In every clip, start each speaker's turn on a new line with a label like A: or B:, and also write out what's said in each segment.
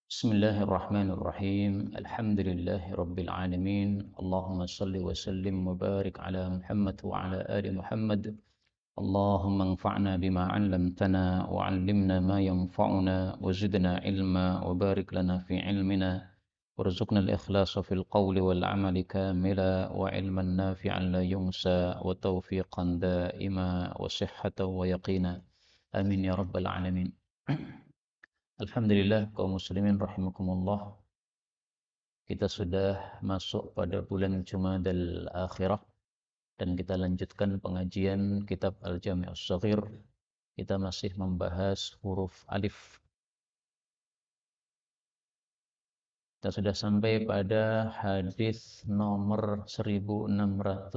A: Bismillahirrahmanirrahim. Alhamdulillahi rabbil alamin. Allahumma salli wa sallim wa barik ala Muhammad wa ala ali Muhammad. Allahumma anfa'na bima 'allamtana wa 'allimna ma yanfa'una wa zidna ilma wa barik lana fi ilmina warzuqna al-ikhlasa fil qawli wal 'amali kamila wa ilman nafi'an la yunsa wa tawfiqan daima wa sihhatan wa yaqina. Amin ya rabbal alamin. Alhamdulillah kaum muslimin rahimakumullah. Kita sudah masuk pada bulan Jumadal Akhirah dan kita lanjutkan pengajian kitab Al-Jami' As-Shaghir. Kita masih membahas huruf alif. Kita sudah sampai pada hadis nomor 1641.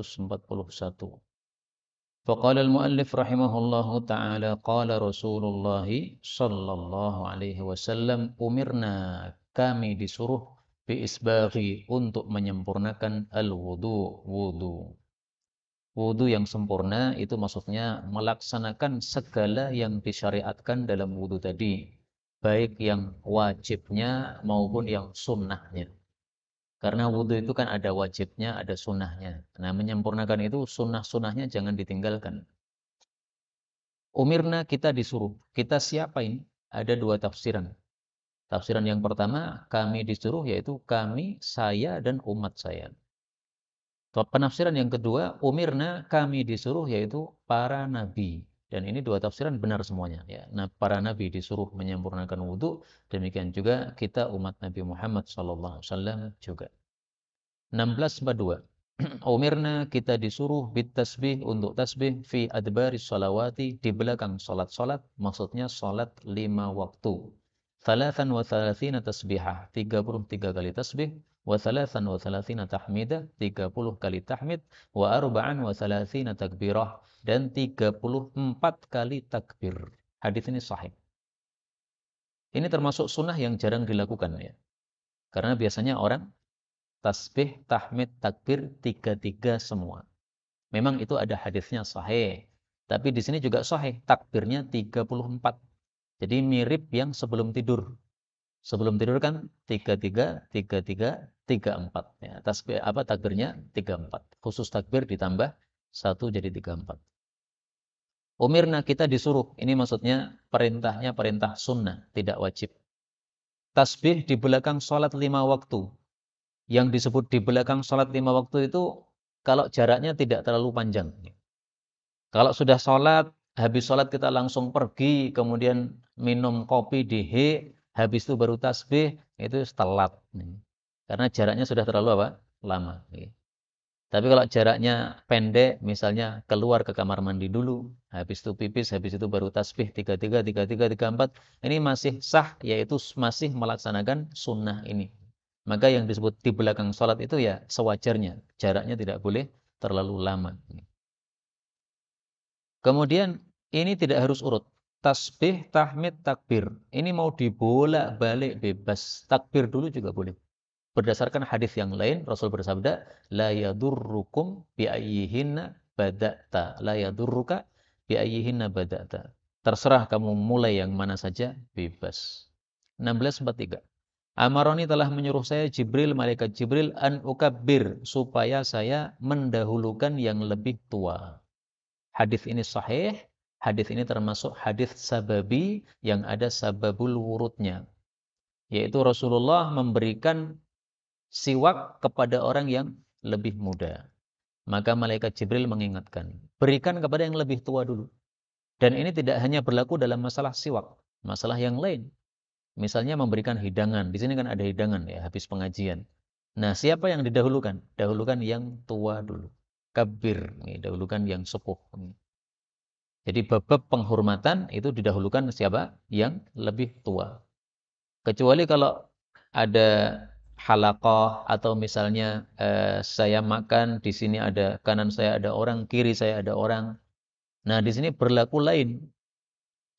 A: Faqala al-muallif rahimahullahu ta'ala qala Rasulullah sallallahu alaihi wasallam umirna, kami disuruh biisbaghi, untuk menyempurnakan wudu. Wudu yang sempurna itu maksudnya melaksanakan segala yang disyariatkan dalam wudu tadi, baik yang wajibnya maupun yang sunnahnya. Karena wudu itu kan ada wajibnya, ada sunnahnya. Nah, menyempurnakan itu sunnah-sunnahnya jangan ditinggalkan. Umirna, kita disuruh. Kita siapa ini? Ada dua tafsiran. Tafsiran yang pertama, kami disuruh, yaitu kami, saya, dan umat saya. Penafsiran yang kedua, umirna, kami disuruh, yaitu para nabi. Dan ini dua tafsiran benar semuanya. Ya. Nah, para nabi disuruh menyempurnakan wudu, demikian juga kita umat Nabi Muhammad SAW juga. 1642. Umirna, kita disuruh bitasbih, untuk tasbih fi adbaris salawati, di belakang salat-salat, maksudnya salat 5 waktu. Thalathan wa thalathina tasbihah, 33 kali tasbih, wa thalathan wa thalathina tahmidah, 30 kali tahmid, wa arba'an wa thalathina takbirah, dan 34 kali takbir. Hadis ini sahih. Ini termasuk sunnah yang jarang dilakukan ya. Karena biasanya orang tasbih, tahmid, takbir, tiga-tiga semua. Memang itu ada hadisnya sahih. Tapi di sini juga sahih, takbirnya 34. Jadi mirip yang sebelum tidur. Sebelum tidur kan 33, 33, 34. Ya, tasbih takbirnya 34. Khusus takbir ditambah 1 jadi 34. Umirna, kita disuruh. Ini maksudnya perintahnya perintah sunnah, tidak wajib. Tasbih di belakang sholat 5 waktu. Yang disebut di belakang sholat 5 waktu itu kalau jaraknya tidak terlalu panjang. Kalau sudah sholat, habis sholat kita langsung pergi, kemudian minum kopi di habis itu baru tasbih, itu telat. Karena jaraknya sudah terlalu lama. Tapi kalau jaraknya pendek, misalnya keluar ke kamar mandi dulu, habis itu pipis, habis itu baru tasbih 33, 33, 34, ini masih sah, yaitu masih melaksanakan sunnah ini. Maka yang disebut di belakang sholat itu ya sewajarnya. Jaraknya tidak boleh terlalu lama. Kemudian ini tidak harus urut. Tasbih, tahmid, takbir. Ini mau dibolak-balik bebas. Takbir dulu juga boleh. Berdasarkan hadis yang lain, Rasul bersabda, la yadurrukum biayyihinna bada'ta. La yadurruka biayyihinna bada'ta. Terserah kamu mulai yang mana saja, bebas. 1643. Amaroni, telah menyuruh saya Jibril, malaikat Jibril, an ukabbir, supaya saya mendahulukan yang lebih tua. Hadis ini sahih. Hadis ini termasuk hadis sababi yang ada sababul wurudnya. Yaitu Rasulullah memberikan siwak kepada orang yang lebih muda. Maka malaikat Jibril mengingatkan, berikan kepada yang lebih tua dulu. Dan ini tidak hanya berlaku dalam masalah siwak, masalah yang lain. Misalnya memberikan hidangan. Di sini kan ada hidangan ya, habis pengajian. Nah, siapa yang didahulukan? Dahulukan yang tua dulu. Kabir, dahulukan yang sepuh. Jadi bab penghormatan itu didahulukan siapa? Yang lebih tua. Kecuali kalau ada halaqah atau misalnya saya makan, di sini ada kanan saya ada orang, kiri saya ada orang. Nah, di sini berlaku lain.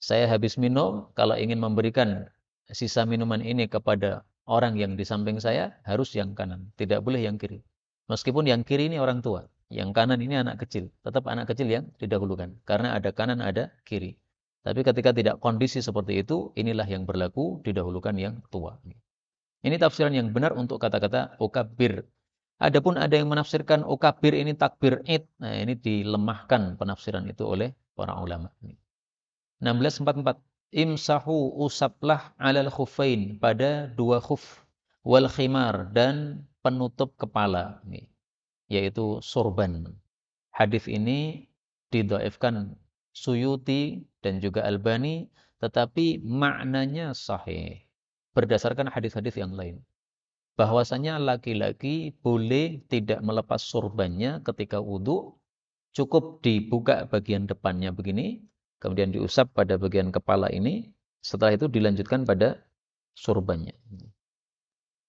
A: Saya habis minum, kalau ingin memberikan sisa minuman ini kepada orang yang di samping saya, harus yang kanan. Tidak boleh yang kiri. Meskipun yang kiri ini orang tua. Yang kanan ini anak kecil. Tetap anak kecil yang didahulukan. Karena ada kanan, ada kiri. Tapi ketika tidak kondisi seperti itu, inilah yang berlaku, didahulukan yang tua. Ini tafsiran yang benar untuk kata-kata ukabir. Adapun ada yang menafsirkan ukabir ini takbir id. Nah, ini dilemahkan penafsiran itu oleh para ulama. 1644. Imsahu usaplah alal khufain pada dua khuf wal khimar dan penutup kepala, yaitu sorban. Hadis ini didhaifkan Suyuti dan juga Albani, tetapi maknanya sahih berdasarkan hadis-hadis yang lain. Bahwasanya laki-laki boleh tidak melepas sorbannya ketika wudhu, cukup dibuka bagian depannya begini, kemudian diusap pada bagian kepala ini, setelah itu dilanjutkan pada sorbannya.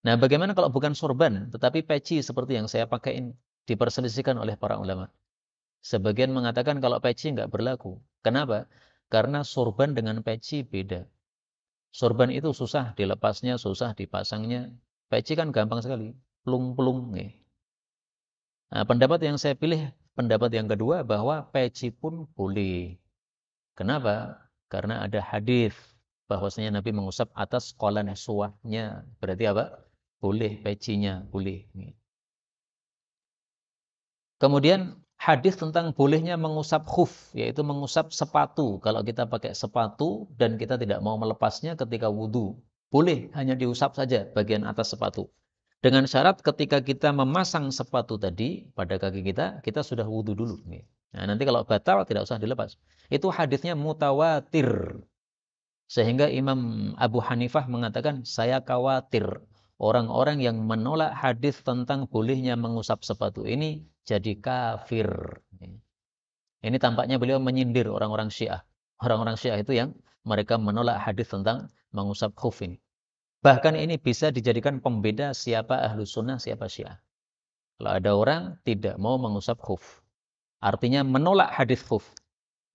A: Nah, bagaimana kalau bukan sorban, tetapi peci seperti yang saya pakai ini? Diperselisihkan oleh para ulama. Sebagian mengatakan kalau peci nggak berlaku. Kenapa? Karena sorban dengan peci beda. Sorban itu susah dilepasnya, susah dipasangnya. Peci kan gampang sekali, plung-plung. Nah, pendapat yang saya pilih, pendapat yang kedua, bahwa peci pun boleh. Kenapa? Karena ada hadis bahwasanya Nabi mengusap atas qolan suwahnya. Berarti apa? Boleh pecinya, boleh. Kemudian hadis tentang bolehnya mengusap khuf, yaitu mengusap sepatu. Kalau kita pakai sepatu dan kita tidak mau melepasnya ketika wudhu, boleh hanya diusap saja bagian atas sepatu. Dengan syarat ketika kita memasang sepatu tadi pada kaki kita, kita sudah wudhu dulu. Nah, nanti kalau batal tidak usah dilepas. Itu hadisnya mutawatir. Sehingga Imam Abu Hanifah mengatakan, saya khawatir orang-orang yang menolak hadis tentang bolehnya mengusap sepatu ini jadi kafir. Ini tampaknya beliau menyindir orang-orang Syiah. Orang-orang Syiah itu yang mereka menolak hadis tentang mengusap khuf ini. Bahkan ini bisa dijadikan pembeda siapa ahlu sunnah, siapa Syiah. Kalau ada orang tidak mau mengusap khuf, artinya menolak hadis khuf.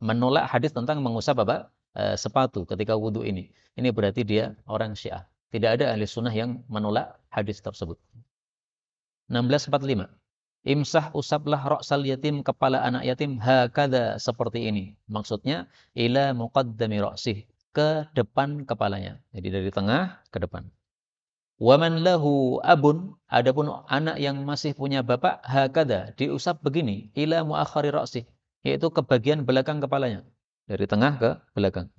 A: Menolak hadis tentang mengusap apa? Sepatu ketika wudhu ini. Ini berarti dia orang Syiah. Tidak ada ahli sunnah yang menolak hadis tersebut. 1645. Imsah usaplah ra'sal yatim, kepala anak yatim, hakada, seperti ini. Maksudnya, ila muqaddami ra'sih, ke depan kepalanya. Jadi dari tengah ke depan. Waman lahu abun, adapun anak yang masih punya bapak, hakada, diusap begini, ila muakhari ra'sih, yaitu ke bagian belakang kepalanya. Dari tengah ke belakang.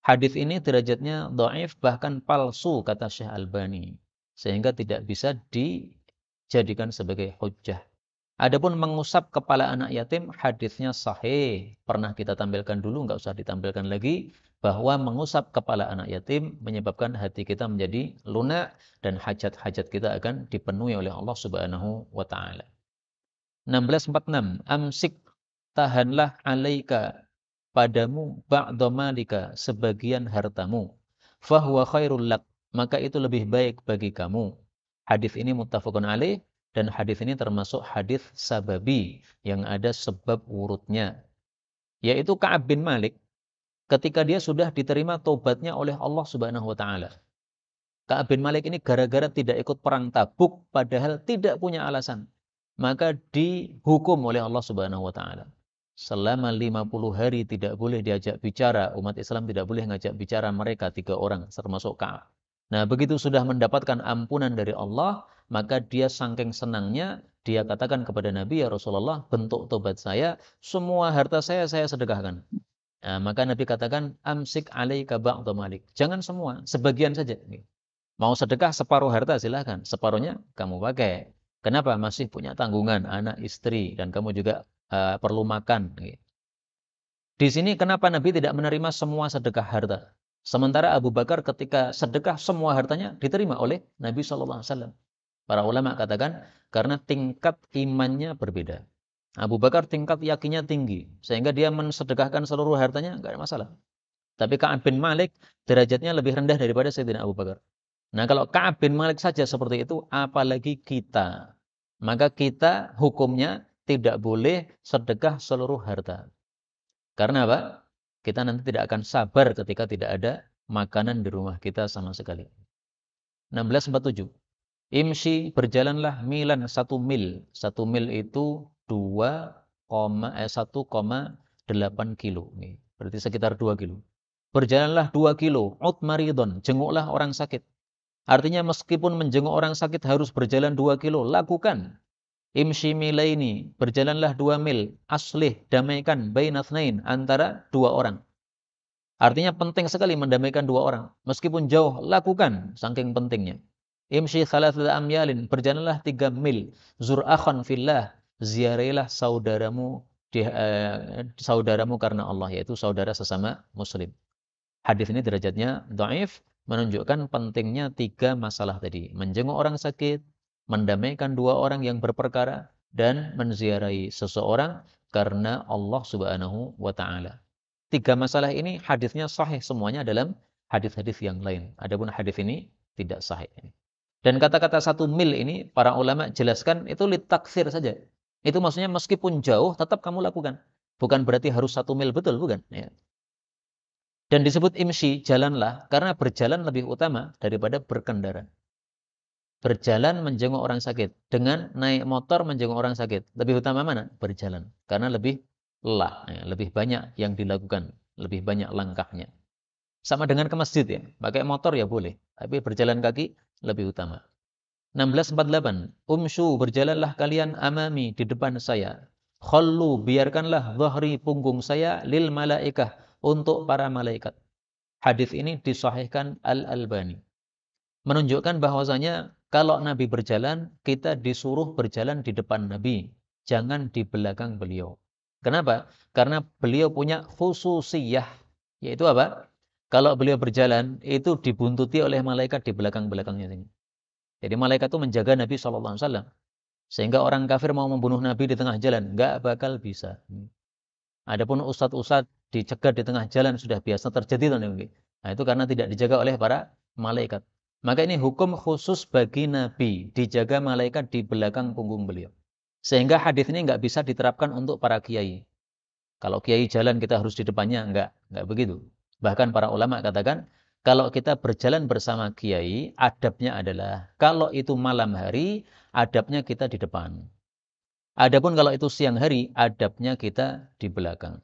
A: Hadis ini derajatnya dhaif, bahkan palsu, kata Syekh Albani. Sehingga tidak bisa dijadikan sebagai hujjah. Adapun mengusap kepala anak yatim, hadisnya sahih. Pernah kita tampilkan dulu, nggak usah ditampilkan lagi, bahwa mengusap kepala anak yatim menyebabkan hati kita menjadi lunak dan hajat-hajat kita akan dipenuhi oleh Allah Subhanahu wa taala. 1646. Amsik, tahanlah alaika, padamu, ba'da malika, sebagian hartamu. Fahuwa khairul lak, maka itu lebih baik bagi kamu. Hadis ini muttafaqun alaih, dan hadis ini termasuk hadis sababi yang ada sebab urutnya. Yaitu Ka'ab bin Malik ketika dia sudah diterima tobatnya oleh Allah Subhanahu wa taala. Ka'ab bin Malik ini gara-gara tidak ikut perang Tabuk padahal tidak punya alasan, maka dihukum oleh Allah Subhanahu wa taala. Selama 50 hari tidak boleh diajak bicara, umat Islam tidak boleh ngajak bicara mereka 3 orang termasuk Ka'ab. Nah, begitu sudah mendapatkan ampunan dari Allah, maka dia saking senangnya, dia katakan kepada Nabi, ya Rasulullah, bentuk tobat saya, semua harta saya sedekahkan. Nah, maka Nabi katakan, amsik alaika ba'da malik. Jangan semua, sebagian saja. Mau sedekah separuh harta silahkan, separuhnya kamu pakai. Kenapa? Masih punya tanggungan, anak, istri, dan kamu juga perlu makan. Di sini kenapa Nabi tidak menerima semua sedekah harta? Sementara Abu Bakar ketika sedekah semua hartanya diterima oleh Nabi SAW. Para ulama katakan karena tingkat imannya berbeda. Abu Bakar tingkat yakinnya tinggi, sehingga dia mensedekahkan seluruh hartanya, nggak ada masalah. Tapi Ka'ab bin Malik derajatnya lebih rendah daripada Sayyidina Abu Bakar. Nah, kalau Ka'ab bin Malik saja seperti itu, apalagi kita. Maka kita hukumnya tidak boleh sedekah seluruh harta. Karena apa? Kita nanti tidak akan sabar ketika tidak ada makanan di rumah kita sama sekali. 1647. Imshi, berjalanlah milan, 1 mil. 1 mil itu 1,8 kilo. berarti sekitar 2 kilo. Berjalanlah 2 kilo, maridon, jenguklah orang sakit. Artinya meskipun menjenguk orang sakit harus berjalan 2 kilo, lakukan. Imshi milaini, berjalanlah 2 mil, aslih, damaikan, bainatsnain, antara 2 orang. Artinya penting sekali mendamaikan 2 orang. Meskipun jauh, lakukan, saking pentingnya. Imshi thalathata amyalin, berjalanlah 3 mil, zur akhan fillah, ziarailah saudaramu karena Allah, yaitu saudara sesama muslim. Hadis ini derajatnya dhaif, menunjukkan pentingnya 3 masalah tadi. Menjenguk orang sakit, mendamaikan 2 orang yang berperkara, dan menziarahi seseorang karena Allah Subhanahu wa taala. 3 masalah ini hadisnya sahih semuanya dalam hadis-hadis yang lain. Adapun hadis ini tidak sahih. Dan kata-kata 1 mil ini para ulama jelaskan itu litaksir saja. Itu maksudnya meskipun jauh tetap kamu lakukan. Bukan berarti harus 1 mil betul, bukan. Ya. Dan disebut imshi, jalanlah, karena berjalan lebih utama daripada berkendara. Berjalan menjenguk orang sakit. Dengan naik motor menjenguk orang sakit. Lebih utama mana? Berjalan. Karena lebih lelah, ya, lebih banyak yang dilakukan. Lebih banyak langkahnya. Sama dengan ke masjid ya. Pakai motor ya boleh. Tapi berjalan kaki lebih utama. 1648. Umshu, berjalanlah kalian amami, di depan saya. Khallu, biarkanlah dhahri, punggung saya, lil malaikah, untuk para malaikat. Hadis ini disahihkan Al-Albani. Menunjukkan bahwasanya kalau Nabi berjalan, kita disuruh berjalan di depan Nabi, jangan di belakang beliau. Kenapa? Karena beliau punya khususiyah, yaitu apa? Kalau beliau berjalan, itu dibuntuti oleh malaikat di belakang-belakangnya. Jadi malaikat itu menjaga Nabi SAW. Sehingga orang kafir mau membunuh Nabi di tengah jalan, nggak bakal bisa. Adapun ustadz-ustadz dicegat di tengah jalan sudah biasa terjadi. Nah, itu karena tidak dijaga oleh para malaikat. Maka ini hukum khusus bagi Nabi, dijaga malaikat di belakang punggung beliau. Sehingga hadis ini nggak bisa diterapkan untuk para kiai. Kalau kiai jalan kita harus di depannya, nggak begitu. Bahkan para ulama katakan, kalau kita berjalan bersama kiai, adabnya adalah, kalau itu malam hari, adabnya kita di depan. Adapun kalau itu siang hari, adabnya kita di belakang.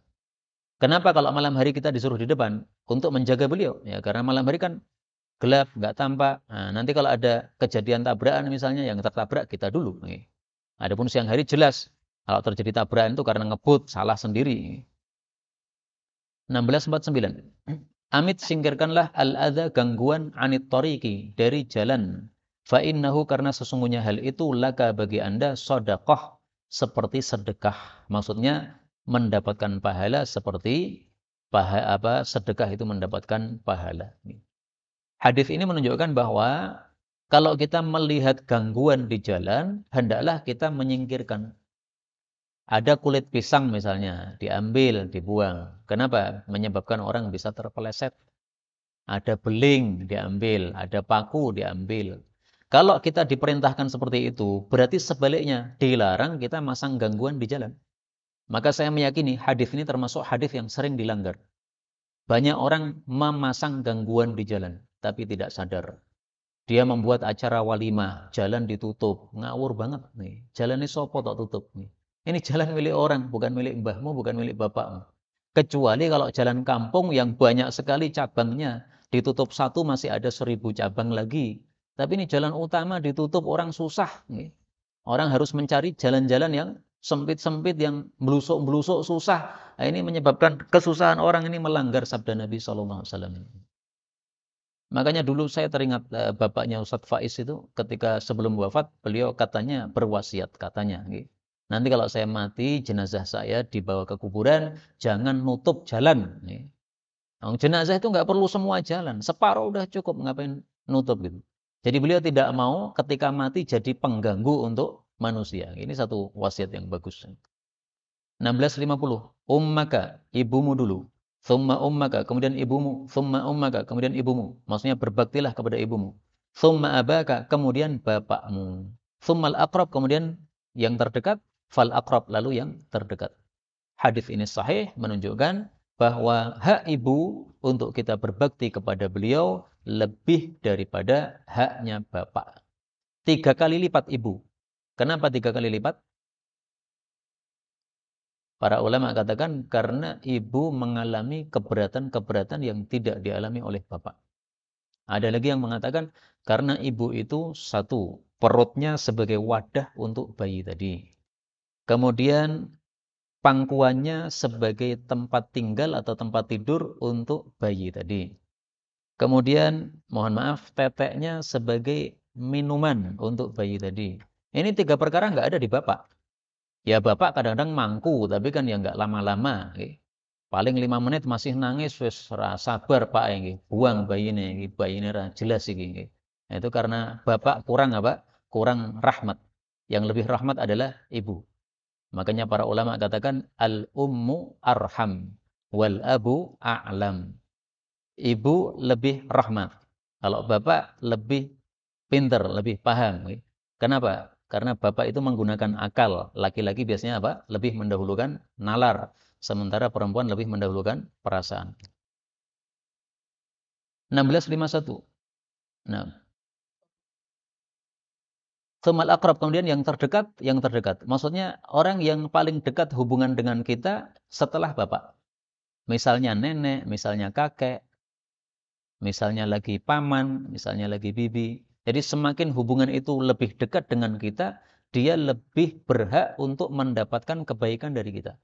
A: Kenapa kalau malam hari kita disuruh di depan? Untuk menjaga beliau. Ya, karena malam hari kan gelap, nggak tampak. Nah, nanti kalau ada kejadian tabrakan misalnya, yang tertabrak kita dulu. Adapun siang hari jelas. Kalau terjadi tabrakan itu karena ngebut, salah sendiri. 1649. Amit, singkirkanlah al-adha, gangguan, anit tariqi, dari jalan. Fa'innahu, karena sesungguhnya hal itu, laka, bagi anda, sodakoh, seperti sedekah. Maksudnya mendapatkan pahala seperti sedekah itu mendapatkan pahala. Hadis ini menunjukkan bahwa kalau kita melihat gangguan di jalan, hendaklah kita menyingkirkan. Ada kulit pisang misalnya, diambil, dibuang. Kenapa? Menyebabkan orang bisa terpeleset. Ada beling, diambil. Ada paku, diambil. Kalau kita diperintahkan seperti itu, berarti sebaliknya, dilarang kita masang gangguan di jalan. Maka saya meyakini hadis ini termasuk hadis yang sering dilanggar. Banyak orang memasang gangguan di jalan, tapi tidak sadar. Dia membuat acara walimah, jalan ditutup, ngawur banget nih. Jalan ini sopo tak tutup nih. Ini jalan milik orang, bukan milik mbahmu, bukan milik bapakmu. Kecuali kalau jalan kampung yang banyak sekali cabangnya, ditutup satu masih ada 1000 cabang lagi. Tapi ini jalan utama ditutup, orang susah. Orang harus mencari jalan-jalan yang sempit-sempit, yang melusuk-melusuk, susah. Nah, ini menyebabkan kesusahan orang, ini melanggar sabda Nabi SAW. Makanya dulu saya teringat bapaknya Ustadz Faiz itu ketika sebelum wafat, beliau katanya berwasiat, katanya. Nanti kalau saya mati, jenazah saya dibawa ke kuburan, jangan nutup jalan. Jenazah itu nggak perlu semua jalan, separuh udah cukup, ngapain nutup gitu. Jadi beliau tidak mau ketika mati jadi pengganggu untuk manusia. Ini satu wasiat yang bagus. 1650. Ummaka, ibumu dulu. Thumma ummaka, kemudian ibumu. Thumma ummaka, kemudian ibumu. Maksudnya berbaktilah kepada ibumu. Thumma abaka, kemudian bapakmu. Thummal aqrab, kemudian yang terdekat. Fal aqrab, lalu yang terdekat. Hadis ini sahih, menunjukkan bahwa hak ibu untuk kita berbakti kepada beliau lebih daripada haknya bapak. 3 kali lipat ibu. Kenapa 3 kali lipat? Para ulama katakan karena ibu mengalami keberatan-keberatan yang tidak dialami oleh bapak. Ada lagi yang mengatakan karena ibu itu satu, perutnya sebagai wadah untuk bayi tadi. Kemudian pangkuannya sebagai tempat tinggal atau tempat tidur untuk bayi tadi. Kemudian, mohon maaf, teteknya sebagai minuman untuk bayi tadi. Ini 3 perkara nggak ada di bapak. Ya bapak kadang-kadang mangku, tapi kan ya nggak lama-lama. Paling 5 menit masih nangis, wis ora sabar pak ini, buang bayi ini jelas ini. Nah, itu karena bapak kurang apa? Kurang rahmat. Yang lebih rahmat adalah ibu. Makanya para ulama katakan al-ummu arham wal abu a'lam. Ibu lebih rahmat. Kalau bapak lebih pinter, lebih paham. Kenapa? Karena bapak itu menggunakan akal. Laki-laki biasanya apa? Lebih mendahulukan nalar. Sementara perempuan lebih mendahulukan perasaan. 1651. Nah, tsumal aqrab, kemudian yang terdekat, yang terdekat. Maksudnya orang yang paling dekat hubungan dengan kita setelah bapak. Misalnya nenek, misalnya kakek, misalnya lagi paman, misalnya lagi bibi. Jadi semakin hubungan itu lebih dekat dengan kita, dia lebih berhak untuk mendapatkan kebaikan dari kita.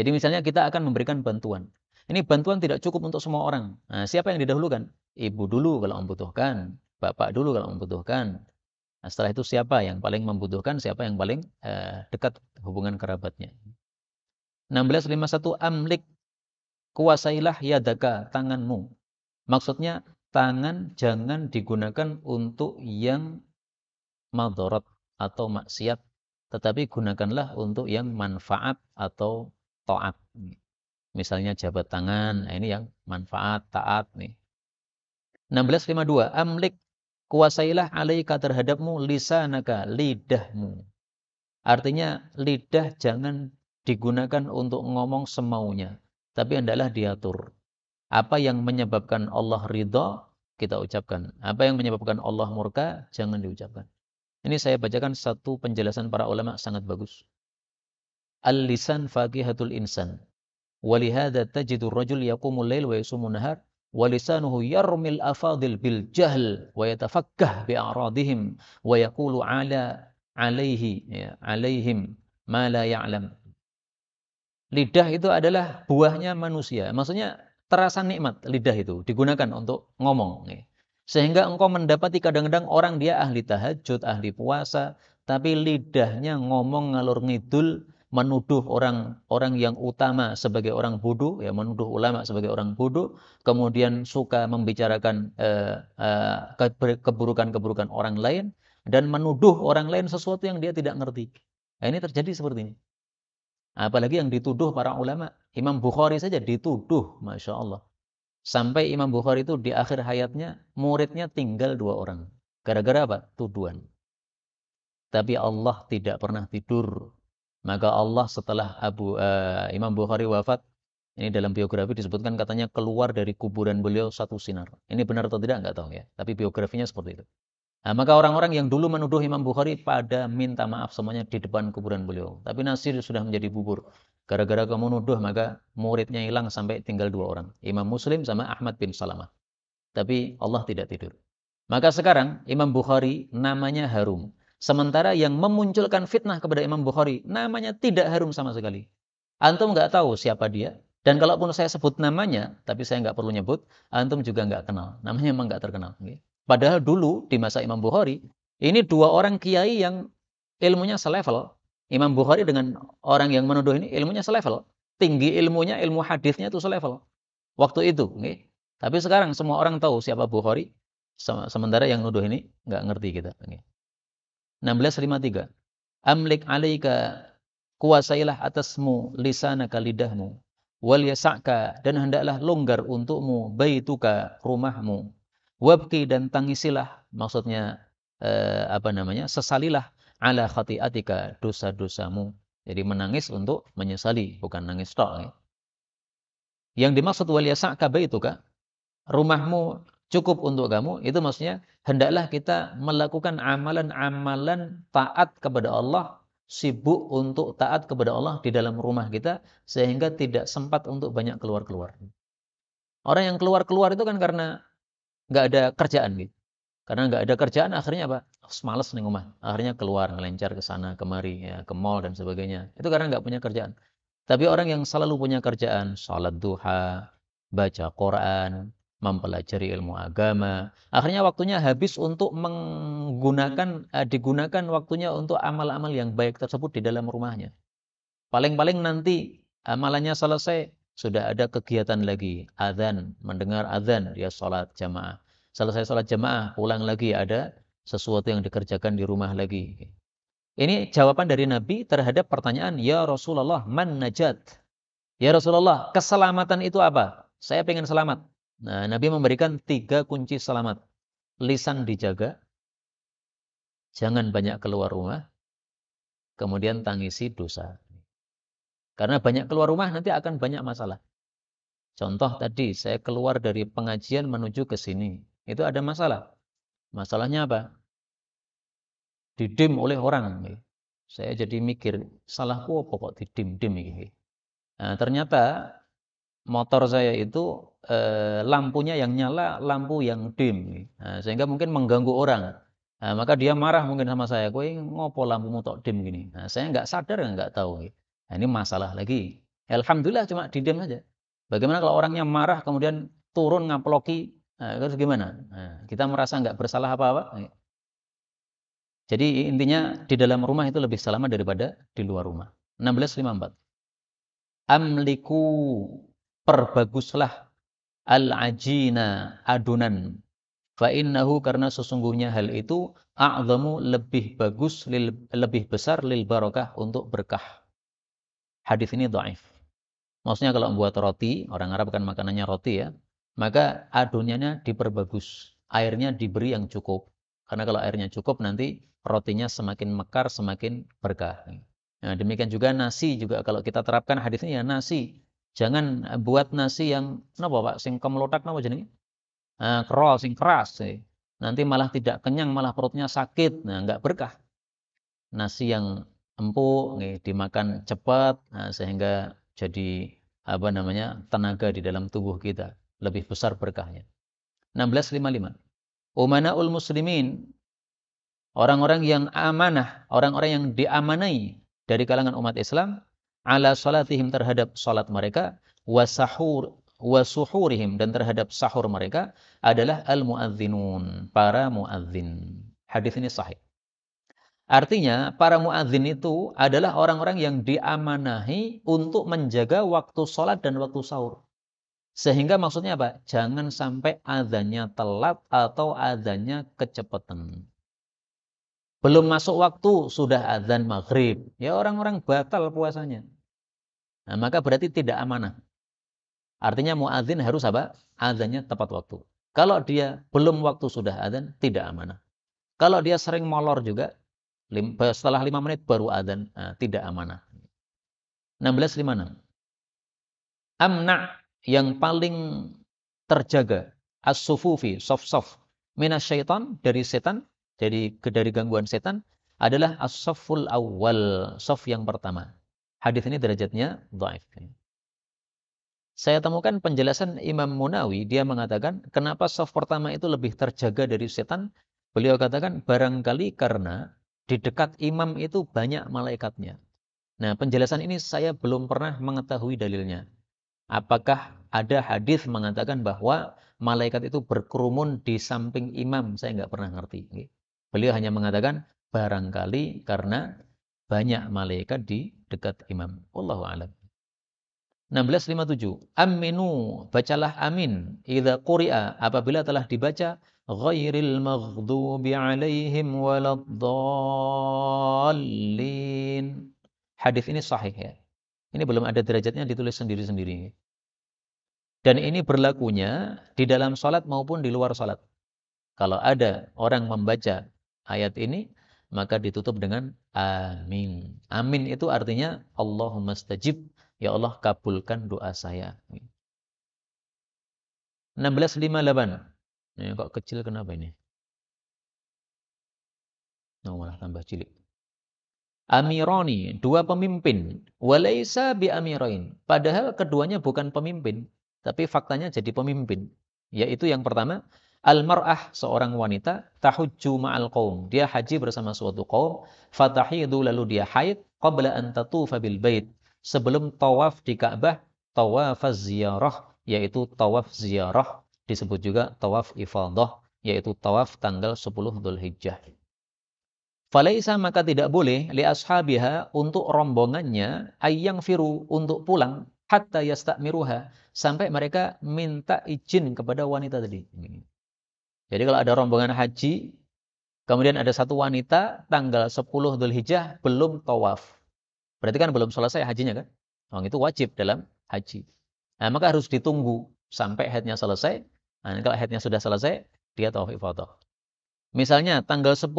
A: Jadi misalnya kita akan memberikan bantuan. Ini bantuan tidak cukup untuk semua orang. Nah, siapa yang didahulukan? Ibu dulu kalau membutuhkan, bapak dulu kalau membutuhkan. Nah, setelah itu siapa yang paling membutuhkan, siapa yang paling dekat hubungan kerabatnya. 1651 amlik, kuasailah yadaka, tanganmu. Maksudnya tangan jangan digunakan untuk yang madharat atau maksiat, tetapi gunakanlah untuk yang manfaat atau taat. Misalnya jabat tangan, nah ini yang manfaat, taat nih. 1652, amlik, kuasailah alaika terhadapmu lisanaka, lidahmu. Artinya lidah jangan digunakan untuk ngomong semaunya, tapi hendaklah diatur. Apa yang menyebabkan Allah ridha, kita ucapkan. Apa yang menyebabkan Allah murka, jangan diucapkan. Ini saya bacakan satu penjelasan para ulama sangat bagus. Al-lisan faqihatul insan. Walihada tajidu rajul yaqumul lail wa yasumun nahar. Walisanuhu yarmil afadil bil jahl wa yatafakkah bi'aradihim wa yaqulu alaihim ma la ya'lam. Lidah itu adalah buahnya manusia. Maksudnya terasa nikmat lidah itu digunakan untuk ngomong. Sehingga engkau mendapati kadang-kadang orang dia ahli tahajud, ahli puasa, tapi lidahnya ngomong ngalur ngidul, menuduh orang yang utama sebagai orang bodoh, ya menuduh ulama sebagai orang bodoh, kemudian suka membicarakan keburukan-keburukan orang lain dan menuduh orang lain sesuatu yang dia tidak ngerti. Nah, ini terjadi seperti ini. Apalagi yang dituduh para ulama. Imam Bukhari saja dituduh, Masya Allah. Sampai Imam Bukhari itu di akhir hayatnya, muridnya tinggal 2 orang. Gara-gara apa? Tuduhan. Tapi Allah tidak pernah tidur. Maka Allah setelah Imam Bukhari wafat, ini dalam biografi disebutkan katanya keluar dari kuburan beliau satu sinar. Ini benar atau tidak? Enggak tahu ya. Tapi biografinya seperti itu. Nah, maka orang-orang yang dulu menuduh Imam Bukhari pada minta maaf semuanya di depan kuburan beliau. Tapi nasir sudah menjadi bubur. Gara-gara kamu nuduh, maka muridnya hilang sampai tinggal 2 orang. Imam Muslim sama Ahmad bin Salamah. Tapi Allah tidak tidur. Maka sekarang Imam Bukhari namanya harum. Sementara yang memunculkan fitnah kepada Imam Bukhari namanya tidak harum sama sekali. Antum nggak tahu siapa dia. Dan kalaupun saya sebut namanya, tapi saya nggak perlu nyebut, antum juga nggak kenal. Namanya memang nggak terkenal. Padahal dulu di masa Imam Bukhari, ini 2 orang kiai yang ilmunya selevel. Imam Bukhari dengan orang yang menuduh ini ilmunya selevel. Tinggi ilmunya, ilmu hadisnya itu selevel. Waktu itu. Tapi sekarang semua orang tahu siapa Bukhari. Sementara yang nuduh ini nggak ngerti kita. 1653. Amlik alaika, kuasailah atasmu lisanaka, lidahmu. Wal yasa'ka, dan hendaklah longgar untukmu baituka, rumahmu. Wabki, dan tangisilah, maksudnya sesalilah ala khati'atika, dosa-dosamu. Jadi menangis untuk menyesali, bukan nangis tok. Yang dimaksud wal yasa'ka baituka, rumahmu cukup untuk kamu, itu maksudnya hendaklah kita melakukan amalan-amalan taat kepada Allah sibuk untuk taat kepada Allah di dalam rumah kita, sehingga tidak sempat untuk banyak keluar-keluar. Orang yang keluar-keluar itu kan karena nggak ada kerjaan gitu. Karena nggak ada kerjaan, akhirnya apa? Oh, males nih rumah. Akhirnya keluar, ngelencar ke sana, kemari, ya, ke mall dan sebagainya. Itu karena nggak punya kerjaan. Tapi orang yang selalu punya kerjaan, sholat duha, baca Quran, mempelajari ilmu agama, akhirnya waktunya habis untuk digunakan waktunya untuk amal-amal yang baik tersebut di dalam rumahnya. Paling-paling nanti amalannya selesai, sudah ada kegiatan lagi, azan, mendengar azan, dia sholat jamaah. Selesai sholat jamaah, pulang lagi, ada sesuatu yang dikerjakan di rumah lagi. Ini jawaban dari Nabi terhadap pertanyaan, Ya Rasulullah, man najat? Ya Rasulullah, keselamatan itu apa? Saya pengen selamat. Nah, Nabi memberikan 3 kunci selamat. Lisan dijaga, jangan banyak keluar rumah, kemudian tangisi dosa. Karena banyak keluar rumah nanti akan banyak masalah. Contoh tadi, saya keluar dari pengajian menuju ke sini. Itu ada masalah. Masalahnya apa? Didim oleh orang. Saya jadi mikir, salahku apa kok didim-dim ini? Nah, ternyata motor saya itu lampunya yang nyala, lampu yang dim. Nah, sehingga mungkin mengganggu orang. Nah, maka dia marah mungkin sama saya, kowe ngopo lampumu tok dim gini. Nah, saya nggak sadar, nggak tahu. Nah, ini masalah lagi. Alhamdulillah cuma didim saja. Bagaimana kalau orangnya marah kemudian turun ngaploki, nah, terus gimana? Nah, kita merasa nggak bersalah apa-apa. Jadi intinya di dalam rumah itu lebih selamat daripada di luar rumah. 1654. Amliku, perbaguslah al-ajina, adunan. Fa innahu, karena sesungguhnya hal itu a'zamu, lebih bagus, lebih besar, lil barakah, untuk berkah. Hadis ini dhaif. Maksudnya kalau membuat roti, orang Arab kan makanannya roti ya, maka adonannya diperbagus. Airnya diberi yang cukup. Karena kalau airnya cukup nanti rotinya semakin mekar, semakin berkah. Nah, demikian juga nasi juga, kalau kita terapkan hadis ini ya, nasi. Jangan buat nasi yang kenapa Pak? Sing kemelotak napa jenenge? Kerol sing keras. Nanti malah tidak kenyang, malah perutnya sakit. Nah, enggak berkah. Nasi yang empuk dimakan cepat, nah, sehingga jadi tenaga di dalam tubuh kita, lebih besar berkahnya. 1655. Umanaul muslimin, orang-orang yang amanah, orang-orang yang diamanai dari kalangan umat Islam, ala salatihim, terhadap salat mereka, wasuhurihim, dan terhadap sahur mereka, adalah al-muadzinun, para muadzin. Hadis ini sahih. Artinya, para muadzin itu adalah orang-orang yang diamanahi untuk menjaga waktu sholat dan waktu sahur. Sehingga maksudnya apa? Jangan sampai adzannya telat atau adzannya kecepatan. Belum masuk waktu, sudah adzan maghrib. Ya, orang-orang batal puasanya. Nah, maka berarti tidak amanah. Artinya muadzin harus apa? Adzannya tepat waktu. Kalau dia belum waktu sudah adzan, tidak amanah. Kalau dia sering molor juga, setelah 5 menit baru adzan, tidak amanah. 1656. Amna, yang paling terjaga, as-sufufi, soft-soft, minasyaitan, dari setan, dari gangguan setan, adalah as-safful awal, soft yang pertama. Hadis ini derajatnya dhaif. Saya temukan penjelasan Imam Munawi, dia mengatakan, kenapa soft pertama itu lebih terjaga dari setan? Beliau katakan, barangkali karena di dekat imam itu banyak malaikatnya. Nah, penjelasan ini saya belum pernah mengetahui dalilnya. Apakah ada hadis mengatakan bahwa malaikat itu berkerumun di samping imam? Saya nggak pernah ngerti. Beliau hanya mengatakan, barangkali karena banyak malaikat di dekat imam. Wallahu a'lam. 1657. Aminu, bacalah amin. Idza quri'a, apabila telah dibaca, ghairil maghdubi alaihim waladdallin. Hadis ini sahih ya. Ini belum ada derajatnya, ditulis sendiri-sendiri. Dan ini berlakunya di dalam salat maupun di luar salat. Kalau ada orang membaca ayat ini, maka ditutup dengan amin. Amin itu artinya Allahumma stajib, ya Allah kabulkan doa saya. 1658. Ini kok kecil kenapa ini? Oh, malah tambah cilik. Amironi, dua pemimpin. Walaysa bi amirain. Padahal keduanya bukan pemimpin, tapi faktanya jadi pemimpin. Yaitu yang pertama, al-mar'ah, seorang wanita, tahujju ma'al qaum. Dia haji bersama suatu kaum, fatahidu, lalu dia haid qabla an tatufa bil bait. Sebelum tawaf di Ka'bah, tawaf ziyarah, yaitu tawaf ziyarah, disebut juga tawaf ifadah, yaitu tawaf tanggal 10 Dzulhijjah. Falaisa, maka tidak boleh li ashabiha, untuk rombongannya, ayyang firu, untuk pulang, hatta yastakmiruha, sampai mereka minta izin kepada wanita tadi. Jadi kalau ada rombongan haji, kemudian ada satu wanita tanggal 10 Dzulhijjah belum tawaf. Berarti kan belum selesai hajinya kan? Oh, itu wajib dalam haji. Nah, maka harus ditunggu sampai haidnya selesai. Nah, kalau haidnya sudah selesai, dia tawaf ifadah. Misalnya tanggal 10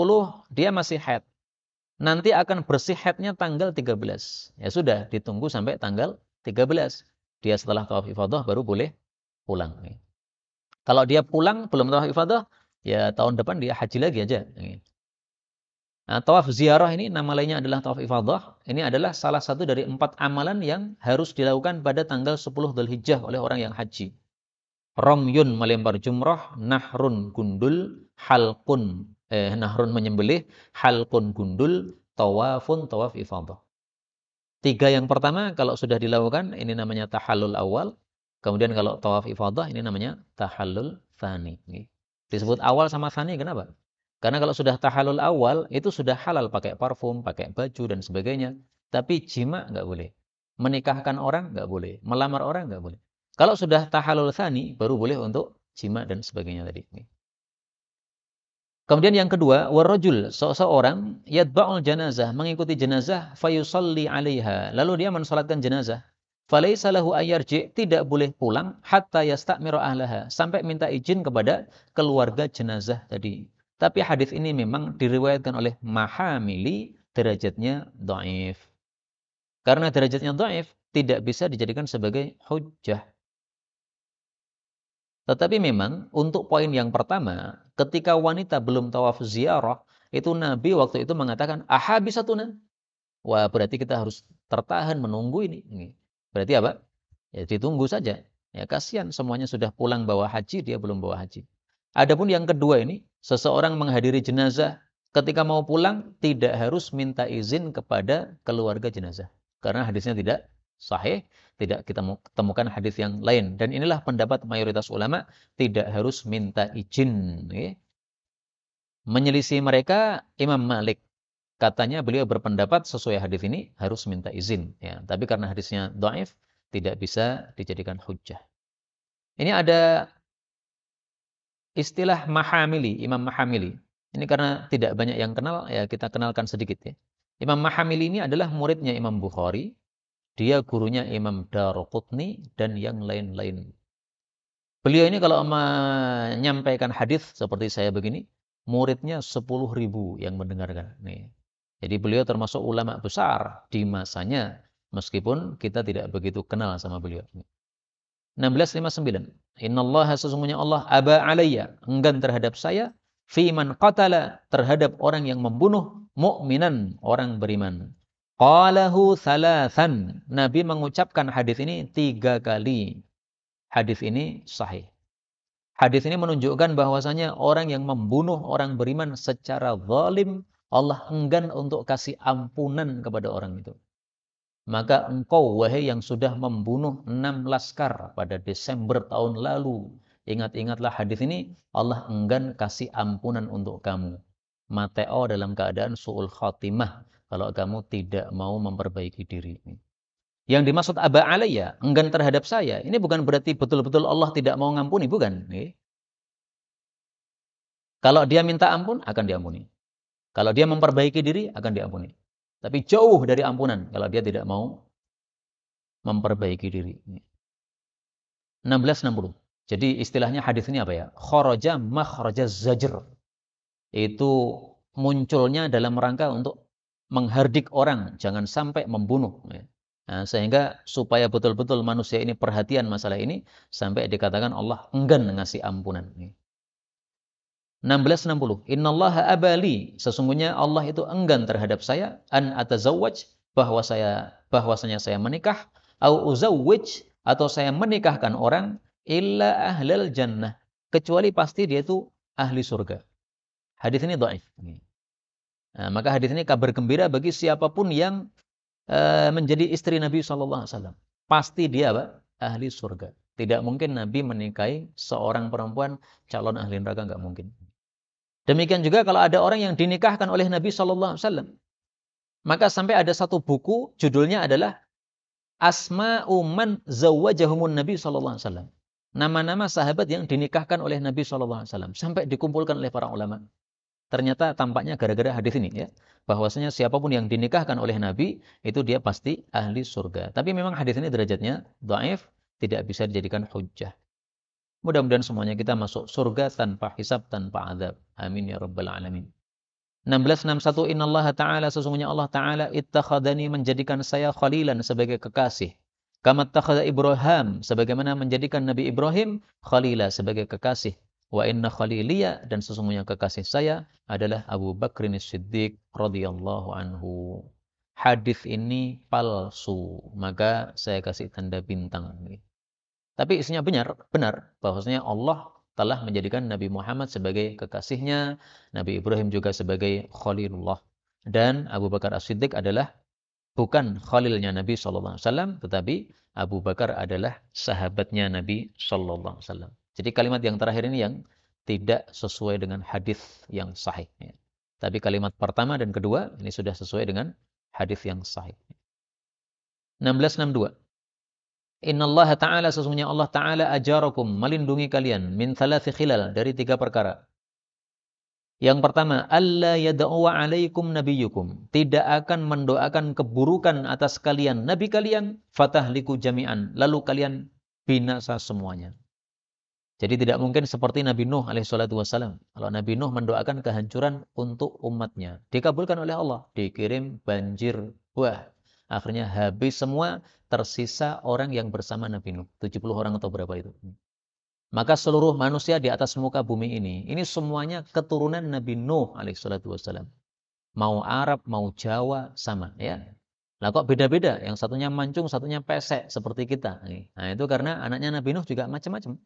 A: dia masih haid. Nanti akan bersih haidnya tanggal 13. Ya sudah, ditunggu sampai tanggal 13. Dia setelah tawaf ifadah baru boleh pulang. Kalau dia pulang belum tawaf ifadah, ya tahun depan dia haji lagi aja. Nah, tawaf ziarah ini nama lainnya adalah tawaf ifadah. Ini adalah salah satu dari 4 amalan yang harus dilakukan pada tanggal 10 Dzulhijjah oleh orang yang haji. Ramyun, melempar jumrah, nahrun, gundul, nahrun, menyembelih, halqun, gundul, tawafun, tawaf ifadah. 3 yang pertama kalau sudah dilakukan ini namanya tahallul awal. Kemudian kalau tawaf ifadah ini namanya tahallul tsani. Disebut awal sama tsani kenapa? Karena kalau sudah tahallul awal itu sudah halal pakai parfum, pakai baju dan sebagainya. Tapi jima nggak boleh. Menikahkan orang nggak boleh. Melamar orang nggak boleh. Kalau sudah tahallul tsani baru boleh untuk jima dan sebagainya tadi. Kemudian yang kedua, warrajul, seseorang yatba'ul janazah, mengikuti jenazah, fayusalli 'alaiha, lalu dia mensalatkan jenazah. Falaisa lahu ayyarji, tidak boleh pulang hatta yastakmira ahlaha, sampai minta izin kepada keluarga jenazah tadi. Tapi hadis ini memang diriwayatkan oleh Mahamili, derajatnya dhaif. Karena derajatnya dhaif, tidak bisa dijadikan sebagai hujjah. Tetapi memang untuk poin yang pertama, ketika wanita belum tawaf ziarah, itu Nabi waktu itu mengatakan, ahabisatuna. Wah, berarti kita harus tertahan menunggu ini. Berarti apa? Ya ditunggu saja. Ya kasihan semuanya sudah pulang bawa haji, dia belum bawa haji. Adapun yang kedua ini, seseorang menghadiri jenazah, ketika mau pulang tidak harus minta izin kepada keluarga jenazah. Karena hadisnya tidak sahih, tidak kita temukan hadis yang lain. Dan inilah pendapat mayoritas ulama, tidak harus minta izin. Menyelisih mereka Imam Malik. Katanya beliau berpendapat sesuai hadis ini harus minta izin. Ya, tapi karena hadisnya dhaif, tidak bisa dijadikan hujjah. Ini ada istilah Mahamili, Imam Mahamili. Ini karena tidak banyak yang kenal, ya kita kenalkan sedikit ya. Imam Mahamili ini adalah muridnya Imam Bukhari. Dia gurunya Imam Daruqutni dan yang lain-lain. Beliau ini kalau menyampaikan hadis seperti saya begini, muridnya 10.000 yang mendengarkan. Nih. Jadi beliau termasuk ulama besar di masanya, meskipun kita tidak begitu kenal sama beliau. 1659. Innallaha, sesungguhnya Allah, aba alayya, enggan terhadap saya, fi man qatala, terhadap orang yang membunuh mu'minan, orang beriman. Qalahu thalathan. Nabi mengucapkan hadis ini 3 kali. Hadis ini sahih. Hadis ini menunjukkan bahwasanya orang yang membunuh orang beriman secara zalim, Allah enggan untuk kasih ampunan kepada orang itu. Maka engkau, wahai yang sudah membunuh 6 laskar pada Desember tahun lalu, ingat-ingatlah hadis ini, Allah enggan kasih ampunan untuk kamu. Mateo dalam keadaan su'ul khatimah, kalau kamu tidak mau memperbaiki diri. Yang dimaksud aba alayya, enggan terhadap saya, ini bukan berarti betul-betul Allah tidak mau ngampuni, bukan. Kalau dia minta ampun, akan diampuni. Kalau dia memperbaiki diri, akan diampuni. Tapi jauh dari ampunan kalau dia tidak mau memperbaiki diri. 1660. Jadi istilahnya hadis ini apa ya? Kharaja makhraja zajr. Itu munculnya dalam rangka untuk menghardik orang, jangan sampai membunuh. Nah, sehingga supaya betul-betul manusia ini perhatian masalah ini, sampai dikatakan Allah enggan ngasih ampunan. 1660. Innallaha abali, sesungguhnya Allah itu enggan terhadap saya an atazawwaj, bahwasanya saya menikah, au uzawwij, atau saya menikahkan orang illa ahlal jannah, kecuali pasti dia itu ahli surga. Hadis ini dhaif. Nah, maka hadis ini kabar gembira bagi siapapun yang menjadi istri Nabi SAW. Pasti dia apa? Ahli surga. Tidak mungkin Nabi menikahi seorang perempuan calon ahli neraka, nggak mungkin. Demikian juga kalau ada orang yang dinikahkan oleh Nabi SAW. Maka sampai ada satu buku, judulnya adalah Asma'u man zawwajahumun Nabi SAW. Nama-nama sahabat yang dinikahkan oleh Nabi SAW. Sampai dikumpulkan oleh para ulama. Ternyata tampaknya gara-gara hadis ini ya, bahwasanya siapapun yang dinikahkan oleh Nabi itu dia pasti ahli surga. Tapi memang hadis ini derajatnya dhaif, tidak bisa dijadikan hujjah. Mudah-mudahan semuanya kita masuk surga tanpa hisab, tanpa azab. Amin ya rabbal alamin. 1661 Innallaha ta'ala, sesungguhnya Allah Ta'ala ittakhadani, menjadikan saya khalilan, sebagai kekasih. Kama takhadha Ibrahim, sebagaimana menjadikan Nabi Ibrahim khalila, sebagai kekasih. Wa inna khaliliya, dan sesungguhnya kekasih saya adalah Abu Bakrin Siddiq radhiyallahu anhu. Hadis ini palsu, maka saya kasih tanda bintang. Tapi isinya benar bahwasanya Allah telah menjadikan Nabi Muhammad sebagai kekasihnya, Nabi Ibrahim juga sebagai Khalilullah. Dan Abu Bakar As-Siddiq adalah bukan khalilnya Nabi SAW, tetapi Abu Bakar adalah sahabatnya Nabi SAW. Jadi kalimat yang terakhir ini yang tidak sesuai dengan hadis yang sahih. Tapi kalimat pertama dan kedua ini sudah sesuai dengan hadis yang sahih. 1662. Innallaha ta'ala, sesungguhnya Allah Ta'ala ajarakum, melindungi kalian, min thalathi khilal, dari 3 perkara. Yang pertama, alla yad'uwa alaikum nabiyyukum, tidak akan mendoakan keburukan atas kalian nabi kalian, fatahliku jami'an, lalu kalian binasa semuanya. Jadi tidak mungkin seperti Nabi Nuh alaihissalatu wassalam. Kalau Nabi Nuh mendoakan kehancuran untuk umatnya, dikabulkan oleh Allah, dikirim banjir, wah, akhirnya habis semua, tersisa orang yang bersama Nabi Nuh, 70 orang atau berapa itu. Maka seluruh manusia di atas muka bumi ini semuanya keturunan Nabi Nuh alaihissalatu wassalam. Mau Arab, mau Jawa, sama ya. Nah kok beda-beda? Yang satunya mancung, satunya pesek seperti kita. Nah itu karena anaknya Nabi Nuh juga macam-macam.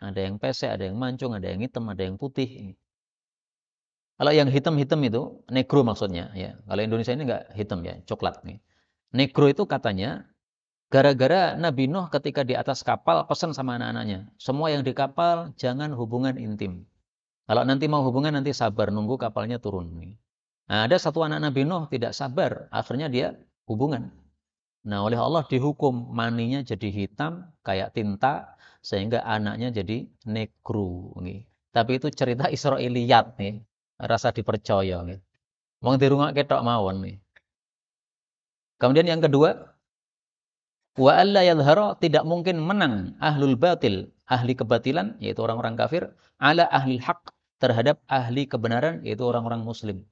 A: Ada yang pesek, ada yang mancung, ada yang hitam, ada yang putih. Kalau yang hitam-hitam itu negro maksudnya ya. Kalau Indonesia ini enggak hitam ya, coklat nih. Negro itu katanya gara-gara Nabi Nuh ketika di atas kapal pesan sama anak-anaknya, semua yang di kapal jangan hubungan intim. Kalau nanti mau hubungan nanti sabar nunggu kapalnya turun. Nah, ada satu anak Nabi Nuh tidak sabar, akhirnya dia hubungan. Nah, oleh Allah dihukum, maninya jadi hitam kayak tinta sehingga anaknya jadi negro nih. Tapi itu cerita Israiliyat nih, rasa dipercaya nih. Wong dirungokke tok mawon nih. Kemudian yang kedua, wa alla yadhhara, tidak mungkin menang ahlul batil, ahli kebatilan yaitu orang-orang kafir, ala ahli haq, terhadap ahli kebenaran yaitu orang-orang muslim.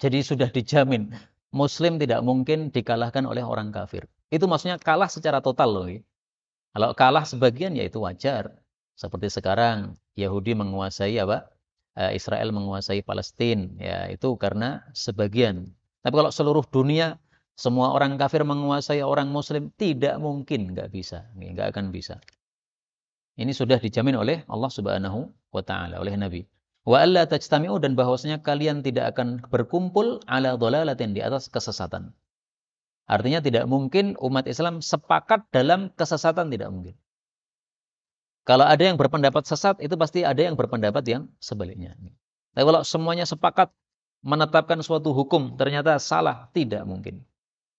A: Jadi sudah dijamin muslim tidak mungkin dikalahkan oleh orang kafir. Itu maksudnya kalah secara total loh. Kalau kalah sebagian ya itu wajar. Seperti sekarang Yahudi menguasai apa? Israel menguasai Palestina, ya itu karena sebagian. Tapi kalau seluruh dunia semua orang kafir menguasai orang muslim, tidak mungkin, nggak bisa, nggak akan bisa. Ini sudah dijamin oleh Allah Subhanahu wa taala, oleh Nabi. Wa alla tajtami'u, dan bahwasanya kalian tidak akan berkumpul ala dhalalatin, di atas kesesatan. Artinya tidak mungkin umat Islam sepakat dalam kesesatan, tidak mungkin. Kalau ada yang berpendapat sesat, itu pasti ada yang berpendapat yang sebaliknya. Tapi kalau semuanya sepakat menetapkan suatu hukum, ternyata salah, tidak mungkin.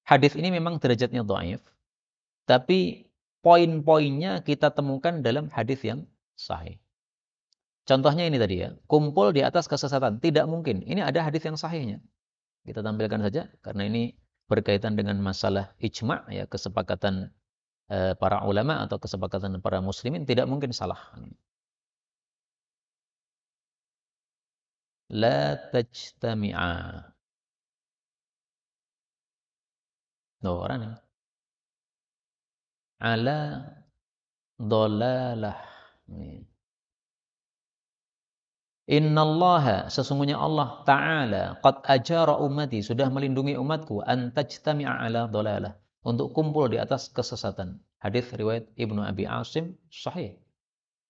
A: Hadis ini memang derajatnya dhaif, tapi poin-poinnya kita temukan dalam hadis yang sahih. Contohnya ini tadi ya, kumpul di atas kesesatan, tidak mungkin. Ini ada hadis yang sahihnya. Kita tampilkan saja, karena ini berkaitan dengan masalah ijma', ya, kesepakatan para ulama atau kesepakatan para muslimin, tidak mungkin salah. La tajtami'a. Loh, orang nih. Ala dhalalah. Innallaha, sesungguhnya Allah Ta'ala, qad ajara ummati, sudah melindungi umatku, an tajtami'a ala dhalalah, untuk kumpul di atas kesesatan. Hadis riwayat Ibnu Abi Asim, sahih.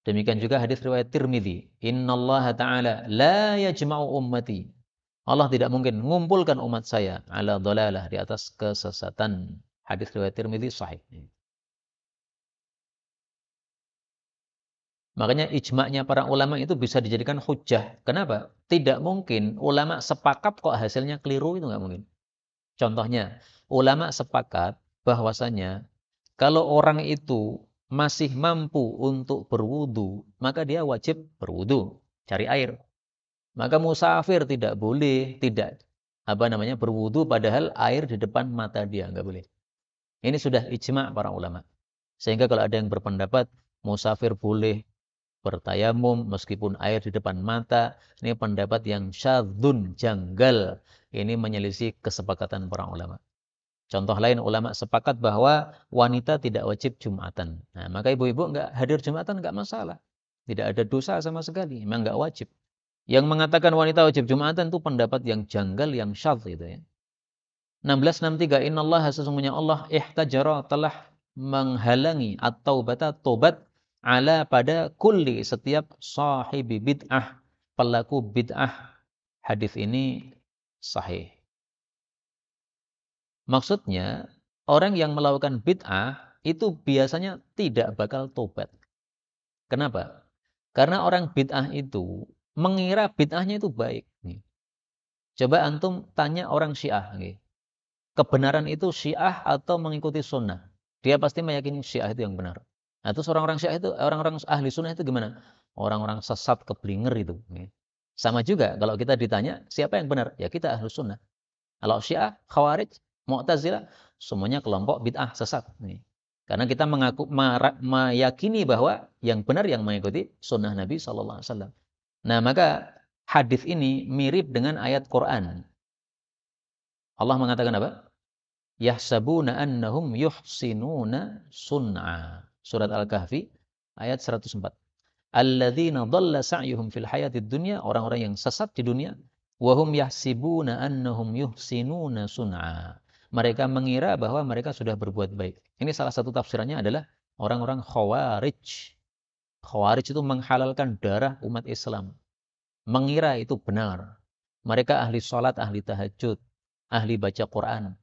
A: Demikian juga hadis riwayat Tirmidzi. Innallaha Ta'ala la yajma'u ummati. Allah tidak mungkin mengumpulkan umat saya ala dhalalah, di atas kesesatan. Hadis riwayat Tirmidzi, sahih. Makanya ijma'nya para ulama itu bisa dijadikan hujjah. Kenapa? Tidak mungkin ulama sepakat kok hasilnya keliru, itu nggak mungkin. Contohnya, ulama sepakat bahwasanya kalau orang itu masih mampu untuk berwudu, maka dia wajib berwudu, cari air. Maka musafir tidak boleh tidak berwudu padahal air di depan mata dia, nggak boleh. Ini sudah ijma' para ulama. Sehingga kalau ada yang berpendapat musafir boleh bertayamum meskipun air di depan mata, ini pendapat yang syadzun, janggal. Ini menyelisih kesepakatan para ulama. Contoh lain, ulama sepakat bahwa wanita tidak wajib Jumatan. Nah, maka ibu-ibu enggak hadir Jumatan enggak masalah. Tidak ada dosa sama sekali, memang enggak wajib. Yang mengatakan wanita wajib Jumatan itu pendapat yang janggal, yang syadz itu ya. 1663, innallaha, sesungguhnya Allah, ihtajara, telah menghalangi atau tobat ala, pada kulli, setiap sahibi bid'ah, pelaku bid'ah. Hadis ini sahih. Maksudnya, orang yang melakukan bid'ah itu biasanya tidak bakal tobat. Kenapa? Karena orang bid'ah itu mengira bid'ahnya itu baik. Coba antum tanya orang Syiah. Kebenaran itu Syiah atau mengikuti sunnah? Dia pasti meyakini Syiah itu yang benar. Nah, terus orang-orang Syiah itu, orang-orang ahli sunnah itu gimana? Orang-orang sesat, keblinger itu. Sama juga kalau kita ditanya siapa yang benar? Ya kita ahli sunnah. Kalau Syiah, Khawarij, Mu'tazilah, semuanya kelompok bid'ah sesat. Karena kita meyakini bahwa yang benar yang mengikuti sunnah Nabi SAW. Nah, maka hadis ini mirip dengan ayat Quran. Allah mengatakan apa? Yahsabuna annahum yuhsinuna sun'a. Surat Al-Kahfi ayat 104. Alladzina dhalla sa'yuhum fil hayatid dunya, orang-orang yang sesat di dunia, wa hum yahsibuna annahum yuhsinuna sun'a. Mereka mengira bahwa mereka sudah berbuat baik. Ini salah satu tafsirannya adalah orang-orang Khawarij. Khawarij itu menghalalkan darah umat Islam. Mengira itu benar. Mereka ahli sholat, ahli tahajud, ahli baca Quran.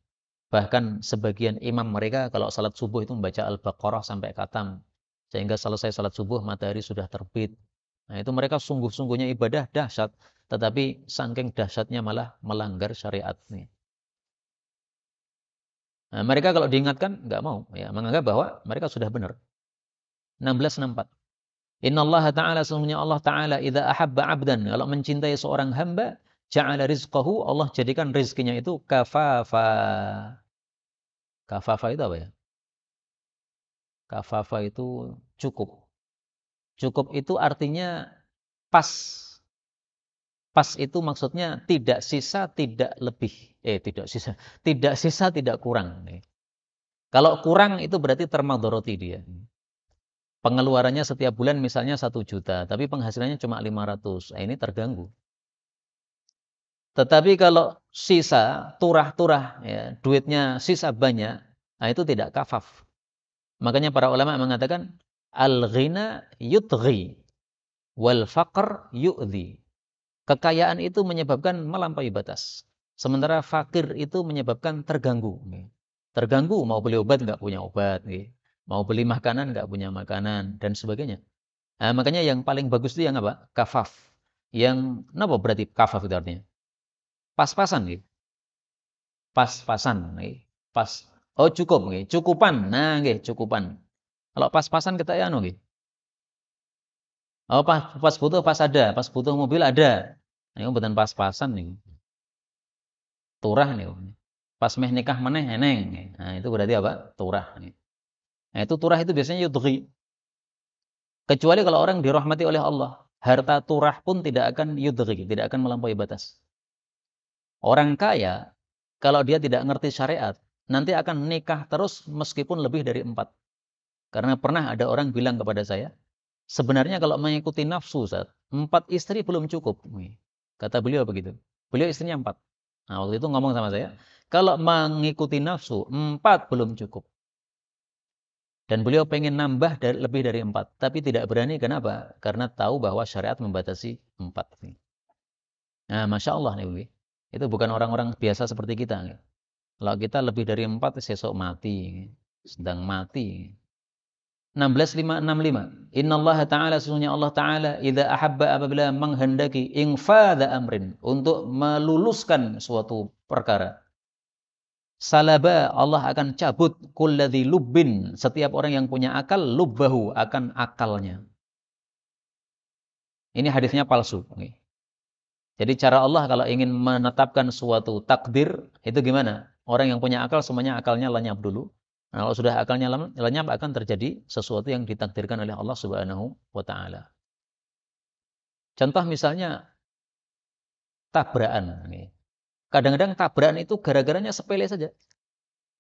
A: Bahkan sebagian imam mereka kalau salat subuh itu membaca Al-Baqarah sampai khatam. Sehingga selesai salat subuh matahari sudah terbit. Nah, itu mereka sungguh-sungguhnya ibadah dahsyat, tetapi saking dahsyatnya malah melanggar syariat nih. Nah, mereka kalau diingatkan nggak mau, ya, menganggap bahwa mereka sudah benar. 1664. Innallaha ta'ala, sesungguhnya Allah Ta'ala, idza ahabba 'abdan, kalau mencintai seorang hamba, ja'ala rizqahu, Allah jadikan rizkinya itu kafafa. Kafafa itu apa ya? Kafafa itu cukup. Cukup itu artinya pas. Pas itu maksudnya tidak sisa, tidak lebih. Tidak sisa. Tidak sisa, tidak kurang. Kalau kurang itu berarti termadoroti dia. Pengeluarannya setiap bulan misalnya 1 juta, tapi penghasilannya cuma 500. Ini terganggu. Tetapi kalau sisa, turah-turah, ya, duitnya sisa banyak, nah itu tidak kafaf. Makanya para ulama mengatakan, al-ghina yudghi, wal faqr yu'dhi. Kekayaan itu menyebabkan melampaui batas. Sementara fakir itu menyebabkan terganggu. Terganggu, mau beli obat nggak punya obat. Mau beli makanan nggak punya makanan, dan sebagainya. Nah, makanya yang paling bagus itu yang apa? Kafaf. Yang, apa berarti kafaf itu artinya? Pas-pasan. Pas-pasan. Pas. Oh cukup. Cukupan. Nah, cukupan. Kalau pas-pasan kita ya oh, pas butuh pas ada, pas butuh mobil ada. Ini bukan pas-pasan nih. Turah nih. Pas meh nikah meneh eneng. Nah, itu berarti apa? Turah nih. Nah, itu turah itu biasanya yudghi. Kecuali kalau orang dirahmati oleh Allah, harta turah pun tidak akan yudghi, tidak akan melampaui batas. Orang kaya kalau dia tidak ngerti syariat, nanti akan nikah terus meskipun lebih dari 4. Karena pernah ada orang bilang kepada saya, sebenarnya kalau mengikuti nafsu, Ustaz, 4 istri belum cukup. Kata beliau begitu. Beliau istrinya 4. Nah, waktu itu ngomong sama saya, kalau mengikuti nafsu, 4 belum cukup. Dan beliau pengen nambah lebih dari 4. Tapi tidak berani, kenapa? Karena tahu bahwa syariat membatasi 4. Nah, Masya Allah nih, itu bukan orang-orang biasa seperti kita. Kalau kita lebih dari 4, sesok mati. Sedang mati. 16:565. Innallaha ta'ala, sesungguhnya Allah Ta'ala, idza ahabba, apabila menghendaki, infadha amrin, untuk meluluskan suatu perkara. Salaba, Allah akan cabut kulladzi lubbin, setiap orang yang punya akal, lubbahu, akan akalnya. Ini hadisnya palsu. Jadi cara Allah kalau ingin menetapkan suatu takdir, itu gimana? Orang yang punya akal semuanya akalnya lenyap dulu. Nah, kalau sudah akalnya lenyap, akan terjadi sesuatu yang ditakdirkan oleh Allah Subhanahu wa taala. Contoh misalnya tabrakan. Kadang-kadang tabrakan itu gara-garanya sepele saja.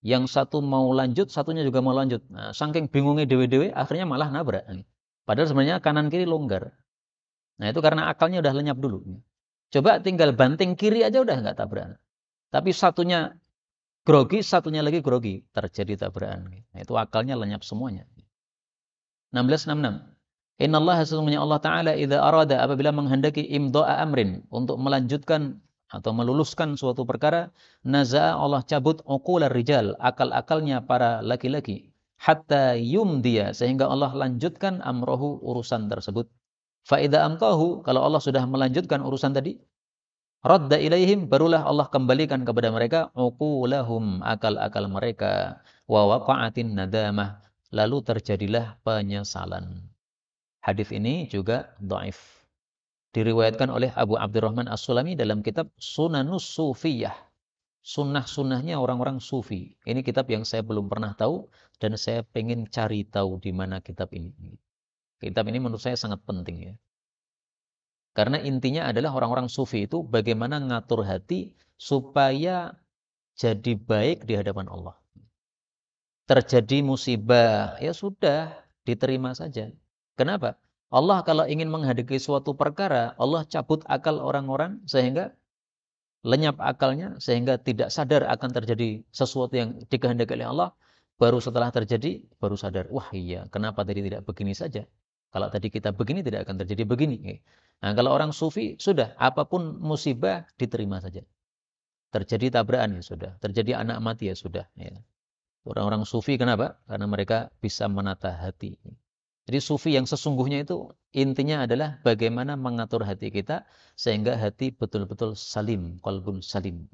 A: Yang satu mau lanjut, satunya juga mau lanjut. Nah, saking bingungnya dewe-dewe, akhirnya malah nabrak. Padahal sebenarnya kanan kiri longgar. Nah, itu karena akalnya udah lenyap dulu. Coba tinggal banting kiri aja udah nggak tabrakan. Tapi satunya grogi, satunya lagi grogi, terjadi tabrakan. Nah, itu akalnya lenyap semuanya. 1666. Innallaha, sesungguhnya Allah Ta'ala, idza arada, apabila menghendaki, imdo'a amrin, untuk melanjutkan atau meluluskan suatu perkara, naza'a, Allah cabut uqular rijal, akal-akalnya para laki-laki, hatta yumdiya, sehingga Allah lanjutkan amrohu, urusan tersebut. Fa'idha amtahu, kalau Allah sudah melanjutkan urusan tadi, radda ilaihim, barulah Allah kembalikan kepada mereka uqulahum, akal-akal mereka, wa waqa'atin nadamah, lalu terjadilah penyesalan. Hadis ini juga dhaif. Diriwayatkan oleh Abu Abdurrahman As-Sulami dalam kitab Sunanus Sufiyah. Sunnah-sunnahnya orang-orang sufi. Ini kitab yang saya belum pernah tahu dan saya pengen cari tahu di mana kitab ini. Kitab ini menurut saya sangat penting ya. Karena intinya adalah orang-orang sufi itu bagaimana ngatur hati supaya jadi baik di hadapan Allah. Terjadi musibah, ya sudah, diterima saja. Kenapa? Allah kalau ingin menghadapi suatu perkara, Allah cabut akal orang-orang sehingga lenyap akalnya, sehingga tidak sadar akan terjadi sesuatu yang dikehendaki oleh Allah. Baru setelah terjadi, baru sadar, wah iya, kenapa tadi tidak begini saja? Kalau tadi kita begini, tidak akan terjadi begini. Nah, kalau orang sufi, sudah, apapun musibah, diterima saja. Terjadi tabrakan, ya sudah. Terjadi anak mati, ya sudah. Ya. Orang-orang sufi kenapa? Karena mereka bisa menata hati. Jadi sufi yang sesungguhnya itu intinya adalah bagaimana mengatur hati kita sehingga hati betul-betul salim, qalbun salim.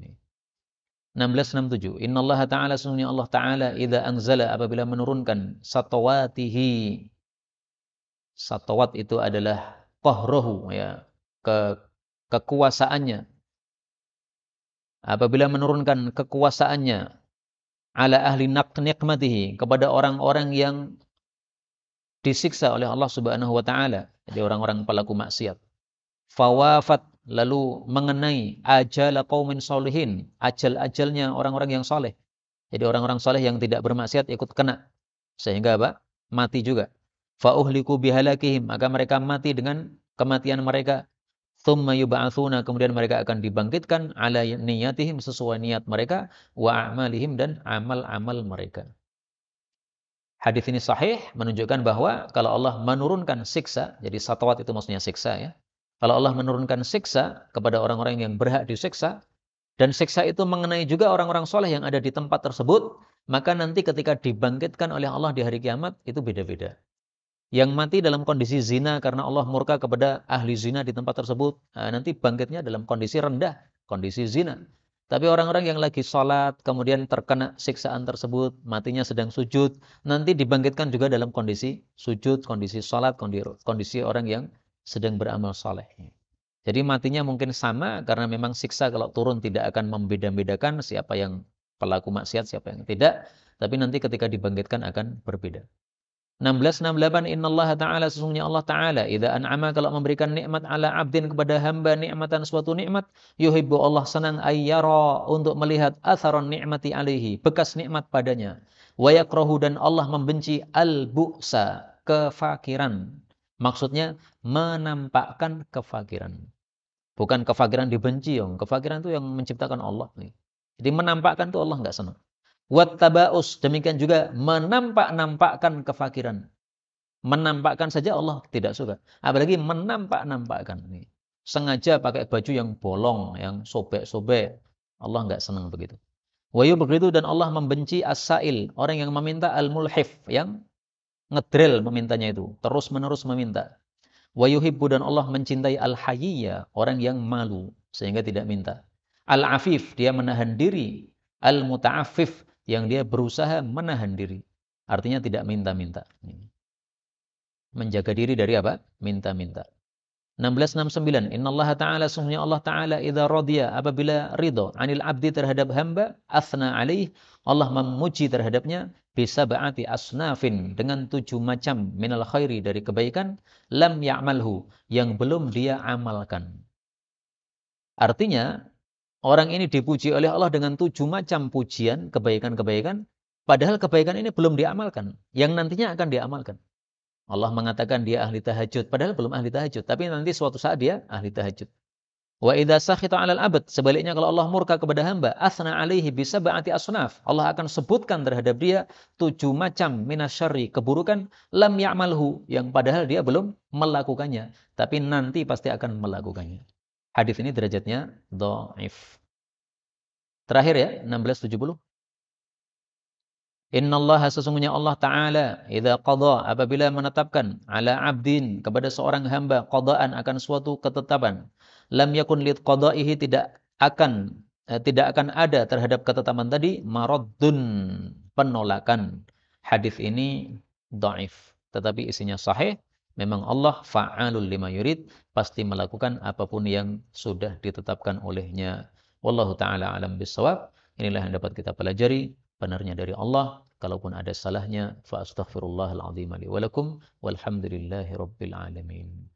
A: 1667. Innallaha ta'ala, sesungguhnya Allah Ta'ala, idza anzala, apabila menurunkan satawatihi. Satawat itu adalah qahrahu, ya, kekuasaannya. Apabila menurunkan kekuasaannya ala ahli nikmatihi, kepada orang-orang yang disiksa oleh Allah Subhanahu wa taala, jadi orang-orang pelaku maksiat. Fawafat, lalu mengenai ajal qaumin sholihin, ajal-ajalnya orang-orang yang soleh. Jadi orang-orang soleh yang tidak bermaksiat ikut kena. Sehingga apa? Mati juga. Fa uhliku bihalakihim, maka mereka mati dengan kematian mereka. Tsumma yub'atsuna, kemudian mereka akan dibangkitkan ala niyatihim, sesuai niat mereka, wa a'malihim, dan amal-amal mereka. Hadis ini sahih, menunjukkan bahwa kalau Allah menurunkan siksa, jadi satwat itu maksudnya siksa ya. Kalau Allah menurunkan siksa kepada orang-orang yang berhak disiksa, dan siksa itu mengenai juga orang-orang soleh yang ada di tempat tersebut, maka nanti ketika dibangkitkan oleh Allah di hari kiamat, itu beda-beda. Yang mati dalam kondisi zina karena Allah murka kepada ahli zina di tempat tersebut, nanti bangkitnya dalam kondisi rendah, kondisi zina. Tapi orang-orang yang lagi sholat, kemudian terkena siksaan tersebut, matinya sedang sujud, nanti dibangkitkan juga dalam kondisi sujud, kondisi sholat, kondisi orang yang sedang beramal soleh. Jadi matinya mungkin sama, karena memang siksa kalau turun tidak akan membeda-bedakan siapa yang pelaku maksiat, siapa yang tidak. Tapi nanti ketika dibangkitkan akan berbeda. 1668. Innallaha ta'ala, sesungguhnya Allah Ta'ala, idza an'ama, kalau memberikan nikmat, ala abdin, kepada hamba, nikmatan, suatu nikmat, yuhibbu, Allah senang, ayyara, untuk melihat atharon nikmati alaihi, bekas nikmat padanya, wa yakrahu, dan Allah membenci al-bu'sa, kefakiran. Maksudnya menampakkan kefakiran. Bukan kefakiran dibenci, kefakiran itu yang menciptakan Allah. Jadi menampakkan itu Allah nggak senang. Wattabaus, demikian juga menampak-nampakkan kefakiran. Menampakkan saja Allah tidak suka. Apalagi menampak-nampakkan. Sengaja pakai baju yang bolong, yang sobek-sobek. Allah nggak senang begitu. Wa yubghidu, dan Allah membenci as-sa'il, orang yang meminta al-mulhif, yang ngedrel memintanya itu, terus-menerus meminta. Wa yuhibbu, dan Allah mencintai al-hayyiya, orang yang malu sehingga tidak minta. Al-afif, dia menahan diri. Al-muta'affif, yang dia berusaha menahan diri. Artinya tidak minta-minta. Menjaga diri dari apa? Minta-minta. 1669, innallaha ta'ala, sungguhnya Allah ta'ala idza radiya, apabila ridho anil abdi, terhadap hamba, athna alaih, Allah memuji terhadapnya, bisa ba'ati asnafin, dengan 7 macam, minal khairi, dari kebaikan, lam ya'malhu, yang belum dia amalkan. Artinya orang ini dipuji oleh Allah dengan 7 macam pujian, kebaikan-kebaikan, padahal kebaikan ini belum diamalkan, yang nantinya akan diamalkan. Allah mengatakan dia ahli tahajud, padahal belum ahli tahajud, tapi nanti suatu saat dia ahli tahajud. Wa idza sakhita 'alal 'abd, sebaliknya kalau Allah murka kepada hamba, asna 'alaihi bi sab'ati asnaf, Allah akan sebutkan terhadap dia 7 macam minasyarri, keburukan, lam ya'malhu, yang padahal dia belum melakukannya, tapi nanti pasti akan melakukannya. Hadis ini derajatnya dhaif. Terakhir ya, 1670. Innallaha, sesungguhnya Allah Ta'ala, idza qada, apabila menetapkan, ala abdin, kepada seorang hamba, qadaan, akan suatu ketetapan, lam yakun lid qadaihi, tidak akan ada terhadap ketetapan tadi maraddun, penolakan. Hadis ini dhaif, tetapi isinya sahih. Memang Allah fa'alul lima yurid, pasti melakukan apapun yang sudah ditetapkan olehnya. Wallahu ta'ala alam bisawab. Inilah yang dapat kita pelajari, benarnya dari Allah. Kalaupun ada salahnya, fa astaghfirullahal azim li wa lakum, walhamdulillahi rabbil alamin.